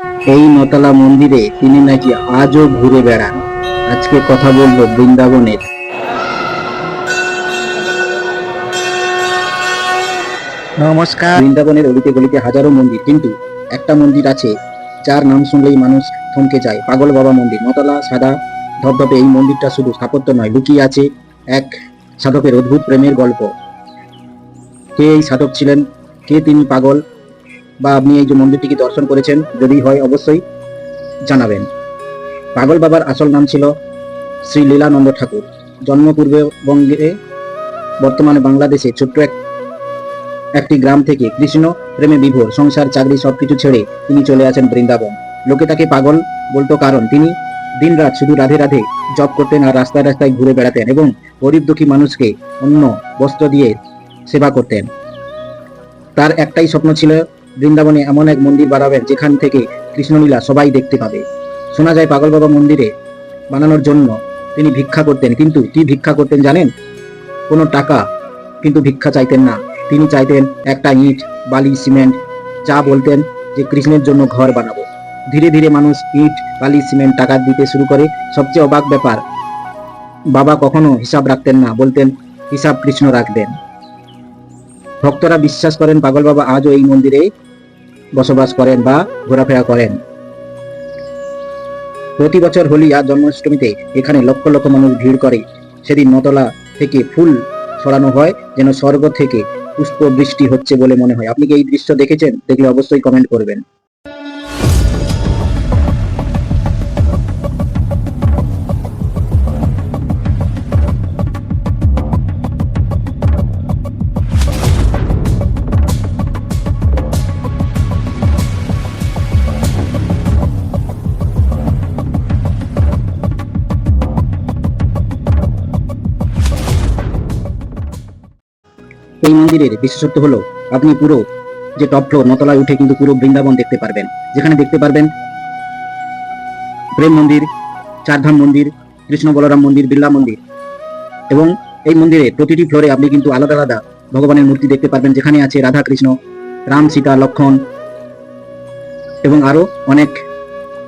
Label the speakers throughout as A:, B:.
A: এই নতলা মন্দিরে তিনি নাকি আজও ঘুরে বেড়ান। আজকে কথা বলবো বৃন্দাবনের। নমস্কার। বৃন্দাবনের অলিতে গলিতে হাজারো মন্দির, কিন্তু একটা মন্দির আছে যার নাম শুনলেই মানুষ থমকে যায়, পাগল বাবা মন্দির। নতলা সাদা ধবধবে এই মন্দিরটা শুধু স্থাপত্য নয়, লুকিয়ে আছে এক সাধকের অদ্ভুত প্রেমের গল্প। কে এই সাধক ছিলেন, কে তিনি, পাগল বা আপনি এই যে মন্দিরটিকে দর্শন করেছেন, যদি হয় অবশ্যই জানাবেন। পাগল বাবার আসল নাম ছিল শ্রী লীলানন্দ ঠাকুর। জন্ম পূর্ববঙ্গে, বর্তমানে বাংলাদেশে ছোট্ট একটি গ্রাম থেকে কৃষ্ণ প্রেমে বিভোর, সংসার চাকরি সবকিছু ছেড়ে তিনি চলে আসেন বৃন্দাবন। লোকে তাকে পাগল বলতো, কারণ তিনি দিনরাত শুধু রাধে রাধে জপ করতেন আর রাস্তায় রাস্তায় ঘুরে বেড়াতেন এবং গরিব দুঃখী মানুষকে অন্ন বস্ত্র দিয়ে সেবা করতেন। তার একটাই স্বপ্ন ছিল, বৃন্দাবনে এমন এক মন্দির বানাবেন যেখান থেকে কৃষ্ণলীলা সবাই দেখতে পাবে। শোনা যায় পাগল বাবা মন্দিরে বানানোর জন্য তিনি ভিক্ষা করতেন, কিন্তু কি ভিক্ষা করতেন জানেন? কোনো টাকা কিন্তু ভিক্ষা চাইতেন না। তিনি চাইতেন একটা ইট, বালি, সিমেন্ট, যা বলতেন যে কৃষ্ণের জন্য ঘর বানাবো। ধীরে ধীরে মানুষ ইট, বালি, সিমেন্ট, টাকা দিতে শুরু করে। সবচেয়ে অবাক ব্যাপার, বাবা কখনো হিসাব রাখতেন না, বলতেন হিসাব কৃষ্ণ রাখবেন। ভক্তরা বিশ্বাস করেন পাগল বাবা আজও এই মন্দিরে বসবাস করেন বা ঘোরাফেরা করেন। প্রতি বছর হোলি আর জন্মাষ্টমীতে এখানে লক্ষ লক্ষ মানুষ ভিড় করে। সেদিন নতলা থেকে ফুল ছড়ানো হয়, যেন স্বর্গ থেকে পুষ্প বৃষ্টি হচ্ছে বলে মনে হয়। আপনি কি এই দৃশ্য দেখেছেন? দেখলে অবশ্যই কমেন্ট করবেন। এই মন্দিরের বিশেষত্ব হলো, আপনি পুরো যে টপ ফ্লোর নতলায় উঠে কিন্তু পুরো বৃন্দাবন দেখতে পারবেন। যেখানে দেখতে পারবেন প্রেম মন্দির, চারধাম মন্দির, কৃষ্ণ বলরাম মন্দির, বিড়লা মন্দির। এবং এই মন্দিরে প্রতিটি ফ্লোরে আপনি কিন্তু আলাদা আলাদা ভগবানের মূর্তি দেখতে পারবেন, যেখানে আছে রাধা কৃষ্ণ, রাম সীতা লক্ষণ এবং আরো অনেক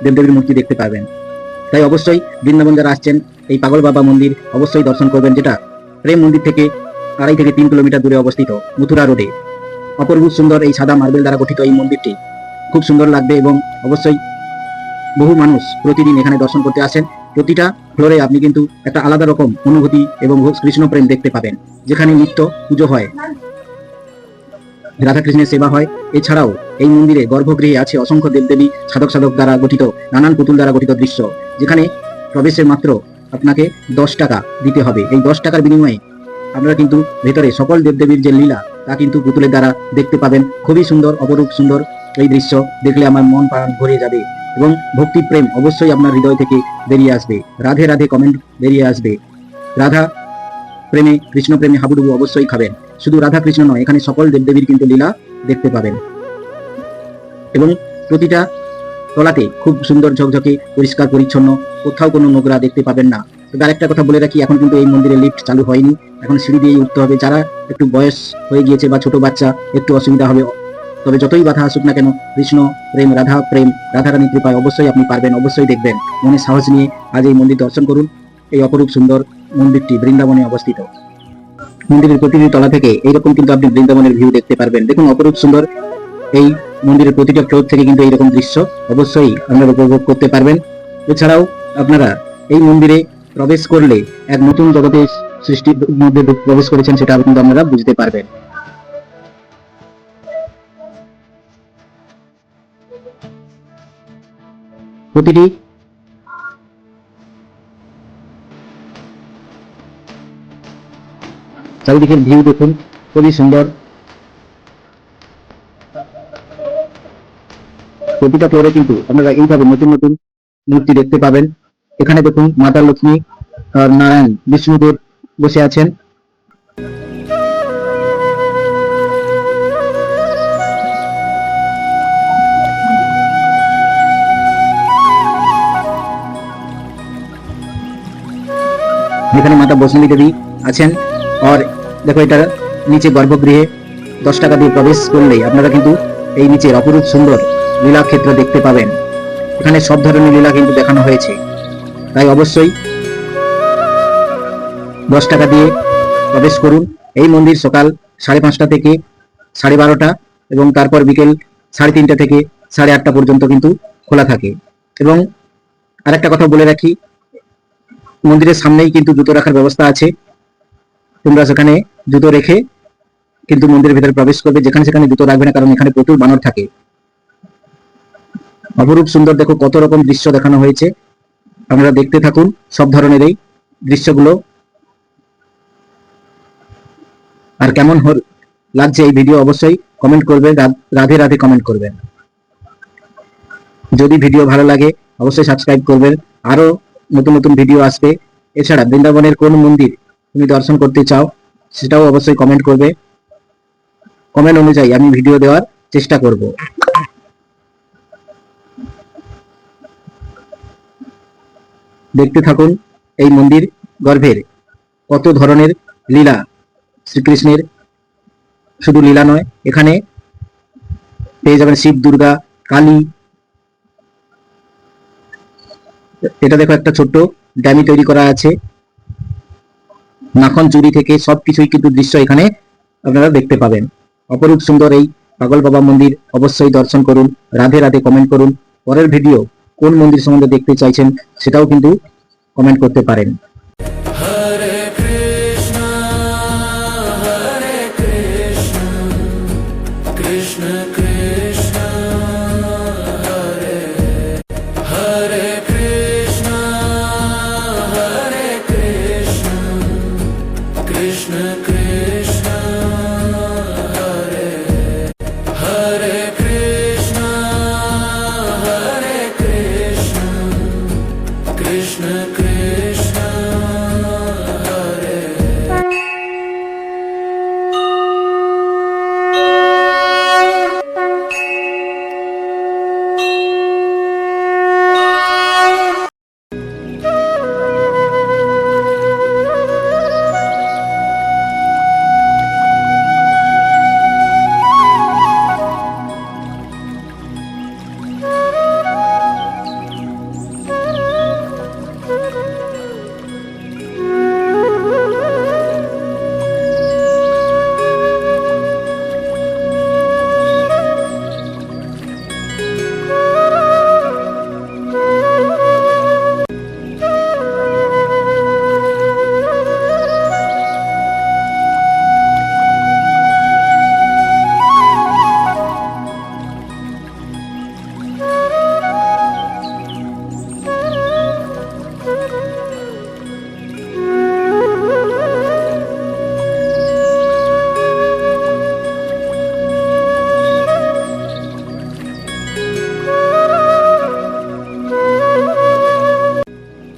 A: দেবদেবীর মূর্তি দেখতে পারবেন। তাই অবশ্যই বৃন্দাবন যারা আসছেন, এই পাগল বাবা মন্দির অবশ্যই দর্শন করবেন, যেটা প্রেম মন্দির থেকে 2.5 থেকে 3 কিলোমিটার দূরে অবস্থিত, মথুরা রোডে। অপূর্ব সুন্দর এই সাদা মার্বেল দ্বারা গঠিত এই মন্দিরটি খুব সুন্দর লাগবে এবং অবশ্যই বহু মানুষ প্রতিদিন এখানে দর্শন করতে আসেন। প্রতিটা ফ্লোরে আপনি কিন্তু একটা আলাদা রকম অনুভূতি এবং কৃষ্ণ প্রেম দেখতে পাবেন, যেখানে নিত্য পুজো হয়, রাধা কৃষ্ণের সেবা হয়। এছাড়াও এই মন্দিরে গর্ভগৃহে আছে অসংখ্য দেবদেবী, সাধক সাধক দ্বারা গঠিত, নানান পুতুল দ্বারা গঠিত দৃশ্য, যেখানে প্রবেশের মাত্র আপনাকে 10 টাকা দিতে হবে। এই 10 টাকার বিনিময়ে আপনারা কিন্তু ভেতরে সকল দেবদেবীর যে লীলা তা কিন্তু পুতুলের দ্বারা দেখতে পাবেন। খুবই সুন্দর, অপরূপ সুন্দর এই দৃশ্য দেখলে আমার মন প্রাণ ভরে যাবে এবং ভক্তি প্রেম অবশ্যই আপনার হৃদয় থেকে বেরিয়ে আসবে। রাধে রাধে কমেন্ট বেরিয়ে আসবে। রাধা প্রেমে, কৃষ্ণ প্রেমে হাবুডুবু অবশ্যই খাবেন। শুধু রাধা কৃষ্ণ নয়, এখানে সকল দেবদেবীর কিন্তু লীলা দেখতে পাবেন এবং প্রতিটা তলাতে খুব সুন্দর ঝকঝকে পরিষ্কার পরিচ্ছন্ন, কোথাও কোনো নোংরা দেখতে পাবেন না। তবে আরেকটা কথা বলে রাখি, এখন কিন্তু এই মন্দিরে লিফট চালু হয়নি, এখন সিঁড়ি দিয়েই উঠতে হবে। যারা একটু বয়স হয়ে গিয়েছে বা ছোট বাচ্চা, একটু অসুবিধা হবে। তবে যতই বাধা আসুক না কেন, কৃষ্ণ প্রেম, রাধা প্রেম, রাধারানী কৃপায় অবশ্যই আপনি পারবেন, অবশ্যই দেখবেন। মনে সাহস নিয়ে আজ এই মন্দির দর্শন করুন। এই অপরূপ সুন্দর মন্দিরটি বৃন্দাবনে অবস্থিত। মন্দিরের প্রতিটি তলা থেকে এইরকম কিন্তু আপনি বৃন্দাবনের ভিউ দেখতে পারবেন। দেখুন অপরূপ সুন্দর এই মন্দিরের প্রতিটা ফ্লোর থেকে কিন্তু এইরকম দৃশ্য অবশ্যই আপনারা উপভোগ করতে পারবেন। এছাড়াও আপনারা এই মন্দিরে প্রবেশ করলে এক নতুন জগতের সৃষ্টির মধ্যে প্রবেশ করেছেন, সেটা কিন্তু আপনারা বুঝতে পারবেন। প্রতিটি চারিদিকের ভিউ দেখুন, খুবই সুন্দর। প্রতিটা ফ্লোরে কিন্তু আপনারা এইভাবে নতুন নতুন মূর্তি দেখতে পাবেন। এখানে দেখুন মাতা লক্ষ্মী আর নারায়ণ বিষ্ণুদেব বসে আছেন। যেখানে মাতা বৈষ্ণবী দেবী আছেন। আর দেখো, এটা নিচে গর্ভগৃহে 10 টাকা দিয়ে প্রবেশ করলেই আপনারা কিন্তু এই নিচের অপরূপ সুন্দর লীলা ক্ষেত্র দেখতে পাবেন। এখানে সব ধরনের লীলা কিন্তু দেখানো হয়েছে, তাই অবশ্যই 10 টাকা দিয়ে প্রবেশ করুন। এই মন্দির সকাল 5:30 থেকে 12:30 এবং তারপর বিকেল 3:30 থেকে 8:30 পর্যন্ত কিন্তু খোলা থাকে। এবং আরেকটা কথা বলে রাখি, মন্দিরের সামনেই কিন্তু জুতো রাখার ব্যবস্থা আছে। তোমরা সেখানে জুতো রেখে কিন্তু মন্দিরের ভিতরে প্রবেশ করবে, যেখানে সেখানে জুতো রাখবে না, কারণ এখানে প্রচুর বানর থাকে। অপরূপ সুন্দর দেখো কত রকম দৃশ্য দেখানো হয়েছে, আপনারা দেখতে থাকুন সব ধরনের এই দৃশ্যগুলো। আর কেমন লাগছে এই ভিডিও অবশ্যই কমেন্ট করবেন, রাধে রাধে কমেন্ট করবেন। যদি ভিডিও ভালো লাগে অবশ্যই সাবস্ক্রাইব করবেন, আরো নতুন নতুন ভিডিও আসবে। এছাড়া বৃন্দাবনের কোন মন্দির তুমি দর্শন করতে চাও সেটাও অবশ্যই কমেন্ট করবে। কমেন্ট অনুযায়ী আমি ভিডিও দেওয়ার চেষ্টা করব। দেখতে থাকুন এই মন্দির গর্ভের কত ধরনের লীলা। শ্রীকৃষ্ণের শুধু লীলা নয়, এখানে পেয়ে যাবেন শিব, দুর্গা, কালী। এটা দেখো একটা ছোট্ট ড্যামি তৈরি করা আছে, মাখন চুরি থেকে সবকিছুই কিন্তু দৃশ্য এখানে আপনারা দেখতে পাবেন। অপরূপ সুন্দর এই পাগল বাবা মন্দির অবশ্যই দর্শন করুন, রাধে রাধে কমেন্ট করুন। পরের ভিডিও কোন মন্দির সম্বন্ধে দেখতে চাইছেন সেটাও কিন্তু কমেন্ট করতে পারেন।
B: হরে কৃষ্ণ কৃষ্ণ কৃষ্ণ হরে হরে, কৃষ্ণ কৃষ্ণ কৃষ্ণ হরে হরে, কৃষ্ণ কৃষ্ণ কৃষ্ণ হরে।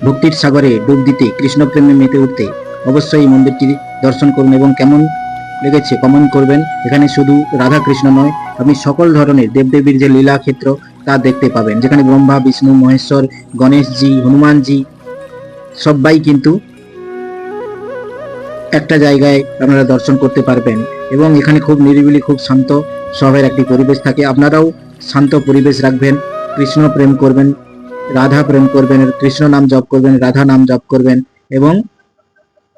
A: ভক্তির সাগরে ডুব দিতে, কৃষ্ণ প্রেমে মেতে উঠতে অবশ্যই এই মন্দিরটি দর্শন করুন এবং কেমন লেগেছে কমেন্ট করবেন। এখানে শুধু রাধা কৃষ্ণ নয়, আপনি সকল ধরনের দেবদেবীর যে লীলা ক্ষেত্র তা দেখতে পাবেন, যেখানে ব্রহ্মা, বিষ্ণু, মহেশ্বর, গণেশজি, হনুমানজি সবাই কিন্তু একটা জায়গায় আপনারা দর্শন করতে পারবেন। এবং এখানে খুব নিরিবিলি, খুব শান্ত স্বভাবের একটি পরিবেশ থাকে। আপনারাও শান্ত পরিবেশ রাখবেন, কৃষ্ণ প্রেম করবেন, রাধা প্রেম করবেন, কৃষ্ণ নাম জপ করবেন, রাধা নাম জপ করবেন এবং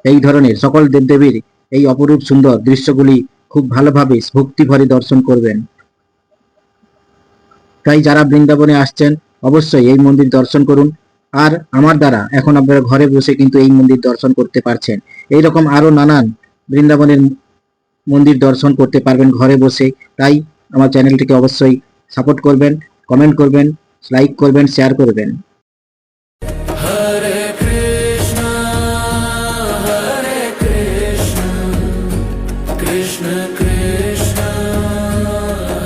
A: এই ধরনের সকল দেবদেবীর এই অপরূপ সুন্দর দৃশ্যগুলি খুব ভালোভাবে ভক্তি ভরে দর্শন করবেন। তাই যারা বৃন্দাবনে আসছেন অবশ্যই এই মন্দির দর্শন করুন। আর আমার দ্বারা এখন আপনারা ঘরে বসে কিন্তু এই মন্দির দর্শন করতে পারছেন। এইরকম আরো নানান বৃন্দাবনের মন্দির দর্শন করতে পারবেন ঘরে বসে। তাই আমার চ্যানেলটিকে অবশ্যই সাপোর্ট করবেন, কমেন্ট করবেন, লাইক করবেন, শেয়ার করবেন।
B: হরে কৃষ্ণ কৃষ্ণ কৃষ্ণ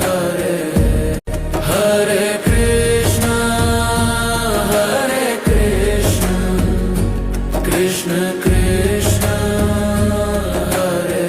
B: হরে হরে, কৃষ্ণ কৃষ্ণ কৃষ্ণ হরে।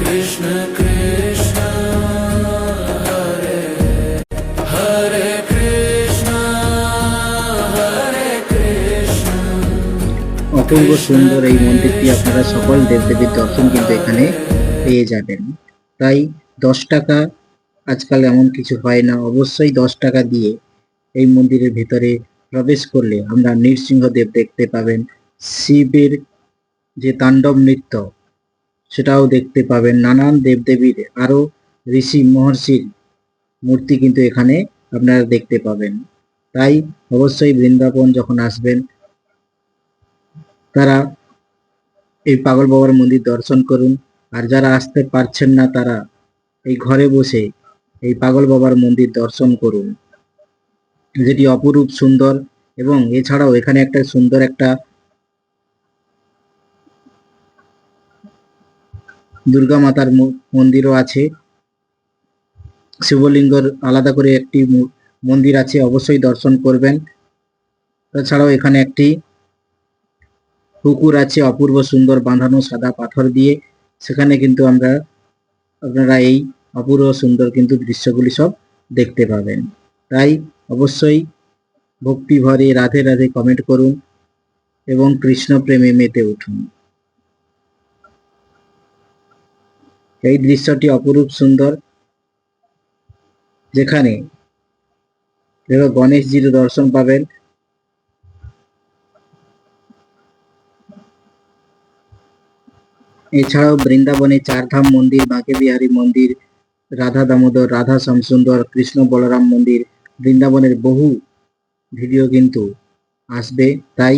B: Krishna Krishna Hare Hare Krishna Hare Krishna
A: অপূর্ব সুন্দর এই মন্দিরটি আপনারা সকল দেবদেবীর দর্শন কিন্তু এখানে পেয়ে যাবেন। তাই 10 টাকা, আজকাল এমন কিছু হয় না, অবশ্যই 10 টাকা দিয়ে এই মন্দিরের ভেতরে প্রবেশ করলে আমরা নৃসিংহদেব দেখতে পাবেন, শিবের যে তাণ্ডব নৃত্য সেটাও দেখতে পাবেন, নানান দেবদেবীর আরো ঋষি মহর্ষির মূর্তি কিন্তু এখানে আপনারা দেখতে পাবেন। তাই অবশ্যই বৃন্দাবন যখন আসবেন তারা এই পাগল বাবার মন্দির দর্শন করুন। আর যারা আসতে পারছেন না তারা এই ঘরে বসে এই পাগল বাবার মন্দির দর্শন করুন, যেটি অপরূপ সুন্দর। এবং এছাড়াও এখানে একটা সুন্দর একটা দুর্গা মাতার মন্দিরও আছে, শিবলিঙ্গর আলাদা করে একটি মন্দির আছে, অবশ্যই দর্শন করবেন। তাছাড়াও এখানে একটি পুকুর আছে অপূর্ব সুন্দর বাঁধানো সাদা পাথর দিয়ে, সেখানে কিন্তু আপনারা এই অপূর্ব সুন্দর কিন্তু দৃশ্যগুলি সব দেখতে পাবেন। তাই অবশ্যই ভক্তি ভরে রাধে রাধে কমেন্ট করুন এবং কৃষ্ণ প্রেমে মেতে উঠুন। এই দৃশ্যটি অপরূপ সুন্দর, যেখানে গণেশজির দর্শন পাবেন। এছাড়াও বৃন্দাবনে চারধাম মন্দির, বাঁকে বিহারী মন্দির, রাধা দামোদর, রাধা শ্যামসুন্দর, কৃষ্ণ বলরাম মন্দির, বৃন্দাবনের বহু ভিডিও কিন্তু আসবে। তাই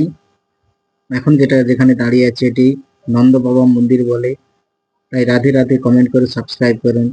A: এখন যেখানে দাঁড়িয়ে আছে এটি নন্দ বাবা মন্দির বলে। তাই রাধে রাধে কমেন্ট করে সাবস্ক্রাইব করুন।